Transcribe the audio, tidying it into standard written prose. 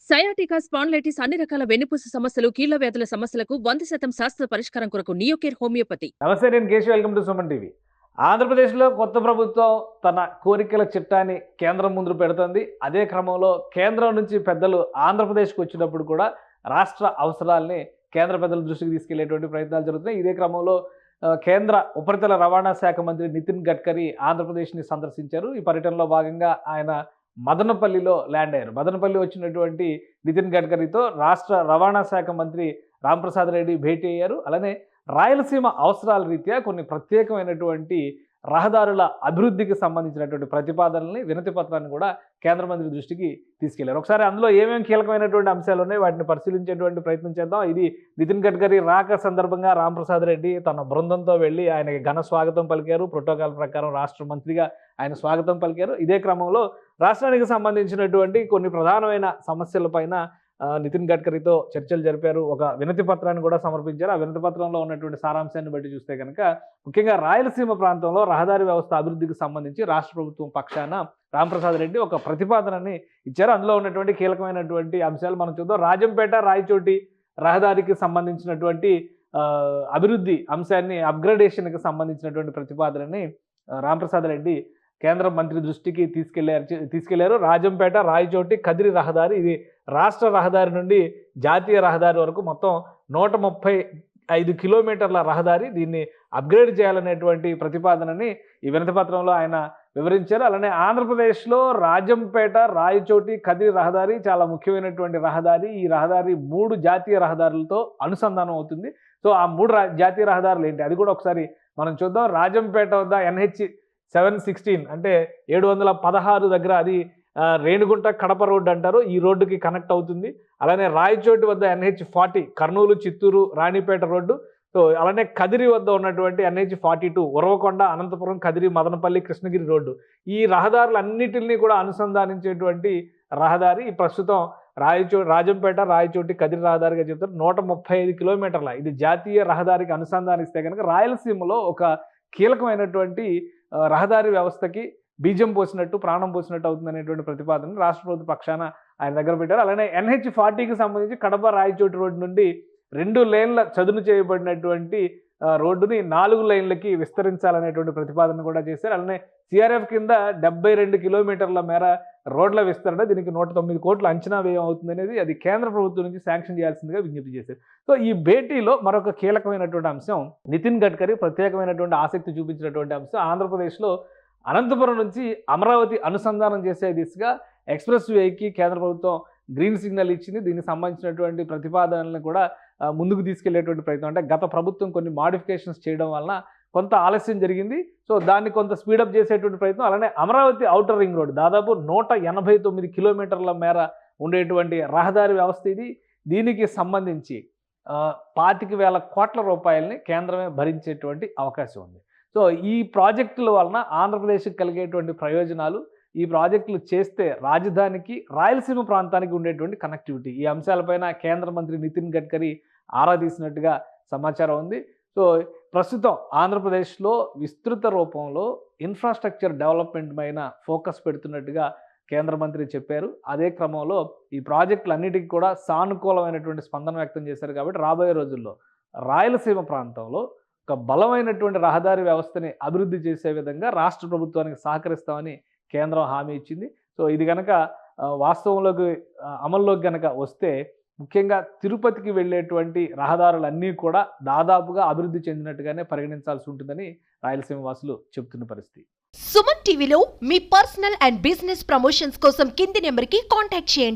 Sciatica spondylitis అన్ని రకాల వెన్నుపూస సమస్యలు, కీళ్ల వ్యాధుల సమస్యలకు 100% శాస్త్ర పరిష్కారం కొరకు నియోకేర్ హోమియోపతి. నమస్తే, నేను Keshav. Welcome to Suman TV. ఆంధ్రప్రదేశ్లో కొత్త ప్రభుత్వం తన కోరికల చిట్టాని కేంద్రం ముందు పెడుతుంది. అదే క్రమంలో కేంద్రం నుంచి పెద్దలు ఆంధ్రప్రదేశ్కి వచ్చినప్పుడు కూడా రాష్ట్ర అవసరాల్ని కేంద్ర పెద్దల దృష్టికి తీసుకెళ్లేటువంటి ప్రయత్నాలు జరుగుతున్నాయి. ఇదే క్రమంలో కేంద్ర ఉపరితల రవాణా శాఖ మంత్రి నితిన్ గడ్కరీ ఆంధ్రప్రదేశ్ని సందర్శించారు. ఈ పర్యటనలో భాగంగా ఆయన మదనపల్లిలో ల్యాండ్ అయ్యారు. మదనపల్లి వచ్చినటువంటి నితిన్ గడ్కరీతో రాష్ట్ర రవాణా శాఖ మంత్రి రాంప్రసాద్ రెడ్డి భేటీ అయ్యారు. అలానే రాయలసీమ అవసరాల రీత్యా కొన్ని ప్రత్యేకమైనటువంటి రహదారుల అభివృద్ధికి సంబంధించినటువంటి ప్రతిపాదనల్ని, వినతి పత్రాన్ని కూడా కేంద్ర మంత్రి దృష్టికి తీసుకెళ్లారు. ఒకసారి అందులో ఏమేమి కీలకమైనటువంటి అంశాలు ఉన్నాయి వాటిని పరిశీలించేటువంటి ప్రయత్నం చేద్దాం. ఇది నితిన్ గడ్కరీ రాక సందర్భంగా రాంప్రసాద్ రెడ్డి తన బృందంతో వెళ్ళి ఆయనకి ఘన స్వాగతం పలికారు. ప్రోటోకాల్ ప్రకారం రాష్ట్ర మంత్రిగా ఆయన స్వాగతం పలికారు. ఇదే క్రమంలో రాష్ట్రానికి సంబంధించినటువంటి కొన్ని ప్రధానమైన సమస్యలపైన నితిన్ గడ్కరీతో చర్చలు జరిపారు. ఒక వినతి పత్రాన్ని కూడా సమర్పించారు. ఆ వినతి పత్రంలో ఉన్నటువంటి సారాంశాన్ని బట్టి చూస్తే కనుక ముఖ్యంగా రాయలసీమ ప్రాంతంలో రహదారి వ్యవస్థ అభివృద్ధికి సంబంధించి రాష్ట్ర ప్రభుత్వం పక్షాన రాంప్రసాద్ రెడ్డి ఒక ప్రతిపాదనని ఇచ్చారు. అందులో ఉన్నటువంటి కీలకమైనటువంటి అంశాలు మనం చూద్దాం. రాజంపేట రాయచోటి రహదారికి సంబంధించినటువంటి అభివృద్ధి అంశాన్ని, అప్గ్రేడేషన్కి సంబంధించినటువంటి ప్రతిపాదనని రాంప్రసాద్ రెడ్డి కేంద్ర మంత్రి దృష్టికి తీసుకెళ్లారు. రాజంపేట రాయచోటి కదిరి రహదారి, ఇది రాష్ట్ర రహదారి నుండి జాతీయ రహదారి వరకు మొత్తం 135 కిలోమీటర్ల రహదారి. దీన్ని అప్గ్రేడ్ చేయాలనేటువంటి ప్రతిపాదనని ఈ వినతి పత్రంలో ఆయన వివరించారు. అలానే ఆంధ్రప్రదేశ్లో రాజంపేట రాయచోటి కదిరి రహదారి చాలా ముఖ్యమైనటువంటి రహదారి. ఈ రహదారి 3 జాతీయ రహదారులతో అనుసంధానం అవుతుంది. సో ఆ 3 జాతీయ రహదారులు ఏంటి అది కూడా ఒకసారి మనం చూద్దాం. రాజంపేట వద్ద NH 716 అంటే 716 దగ్గర అది రేణిగుంట కడప రోడ్డు అంటారు. ఈ రోడ్డుకి కనెక్ట్ అవుతుంది. అలానే రాయచోటి వద్ద NH 40 Kurnool Chittoor Ranipet road. So అలానే కదిరి వద్ద ఉన్నటువంటి NH 42 ఉరవకొండ అనంతపురం కదిరి మదనపల్లి కృష్ణగిరి రోడ్డు. ఈ రహదారులన్నిటిని కూడా అనుసంధానించేటువంటి రహదారి ప్రస్తుతం రాజంపేట రాయచోటి కదిరి రహదారిగా చెప్తారు. 135 కిలోమీటర్ల ఇది జాతీయ రహదారికి అనుసంధానిస్తే కనుక రాయలసీమలో ఒక కీలకమైనటువంటి రహదారి వ్యవస్థకి బీజం పోసినట్టు, ప్రాణం పోసినట్టు అవుతుంది అనేటువంటి ప్రతిపాదన రాష్ట్ర ప్రభుత్వ పక్షాన ఆయన దగ్గర పెట్టారు. అలానే NH 40కి సంబంధించి కడప రాయచోటి రోడ్డు నుండి 2 లేన్ల చదును చేయబడినటువంటి రోడ్డుని 4 లైన్లకి విస్తరించాలనేటువంటి ప్రతిపాదన కూడా చేశారు. అలానే CRF కింద 72 కిలోమీటర్ల మేర రోడ్ల విస్తరణ, దీనికి 109 కోట్ల అంచనా వ్యయం అవుతుంది అనేది అది కేంద్ర ప్రభుత్వం నుంచి శాంక్షన్ చేయాల్సిందిగా విజ్ఞప్తి చేశారు. సో ఈ భేటీలో మరొక కీలకమైనటువంటి అంశం, నితిన్ గడ్కరీ ప్రత్యేకమైనటువంటి ఆసక్తి చూపించినటువంటి అంశం, ఆంధ్రప్రదేశ్లో అనంతపురం నుంచి అమరావతి అనుసంధానం చేసే దిశగా ఎక్స్ప్రెస్ వేకి కేంద్ర ప్రభుత్వం గ్రీన్ సిగ్నల్ ఇచ్చింది. దీనికి సంబంధించినటువంటి ప్రతిపాదనలను కూడా ముందుకు తీసుకెళ్లేటువంటి ప్రయత్నం, అంటే గత ప్రభుత్వం కొన్ని మాడిఫికేషన్స్ చేయడం వలన కొంత ఆలస్యం జరిగింది. సో దాన్ని కొంత స్పీడప్ చేసేటువంటి ప్రయత్నం. అలానే అమరావతి ఔటర్ రింగ్ రోడ్ దాదాపు 189 కిలోమీటర్ల మేర ఉండేటువంటి రహదారి వ్యవస్థ ఇది. దీనికి సంబంధించి 25,000 కోట్ల రూపాయలని కేంద్రమే భరించేటువంటి అవకాశం ఉంది. సో ఈ ప్రాజెక్టుల వలన ఆంధ్రప్రదేశ్కి కలిగేటువంటి ప్రయోజనాలు, ఈ ప్రాజెక్టులు చేస్తే రాజధానికి రాయలసీమ ప్రాంతానికి ఉండేటువంటి కనెక్టివిటీ, ఈ అంశాలపైన కేంద్ర మంత్రి నితిన్ గడ్కరీ ఆరా తీసినట్టుగా సమాచారం ఉంది. సో ప్రస్తుతం ఆంధ్రప్రదేశ్లో విస్తృత రూపంలో ఇన్ఫ్రాస్ట్రక్చర్ డెవలప్మెంట్ పైన ఫోకస్ పెడుతున్నట్టుగా కేంద్ర మంత్రి చెప్పారు. అదే క్రమంలో ఈ ప్రాజెక్టులన్నిటికీ కూడా సానుకూలమైనటువంటి స్పందన వ్యక్తం చేశారు. కాబట్టి రాబోయే రోజుల్లో రాయలసీమ ప్రాంతంలో ఒక బలమైనటువంటి రహదారి వ్యవస్థని అభివృద్ధి చేసే విధంగా రాష్ట్ర ప్రభుత్వానికి సహకరిస్తామని కేంద్రం హామీ ఇచ్చింది. సో ఇది కనుక వాస్తవంలోకి అమల్లోకి కనుక వస్తే ముఖ్యంగా తిరుపతికి వెళ్ళేటువంటి రహదారులన్నీ కూడా దాదాపుగా అభివృద్ధి చెందినట్టుగానే పరిగణించాల్సి ఉంటుందని రాయలసీమ వాసులు చెబుతున్న పరిస్థితి. సుమన్ టీవీలో మీ పర్సనల్ అండ్ బిజినెస్ ప్రమోషన్స్ కోసం కింది నెంబర్కి కాంటాక్ట్ చేయండి.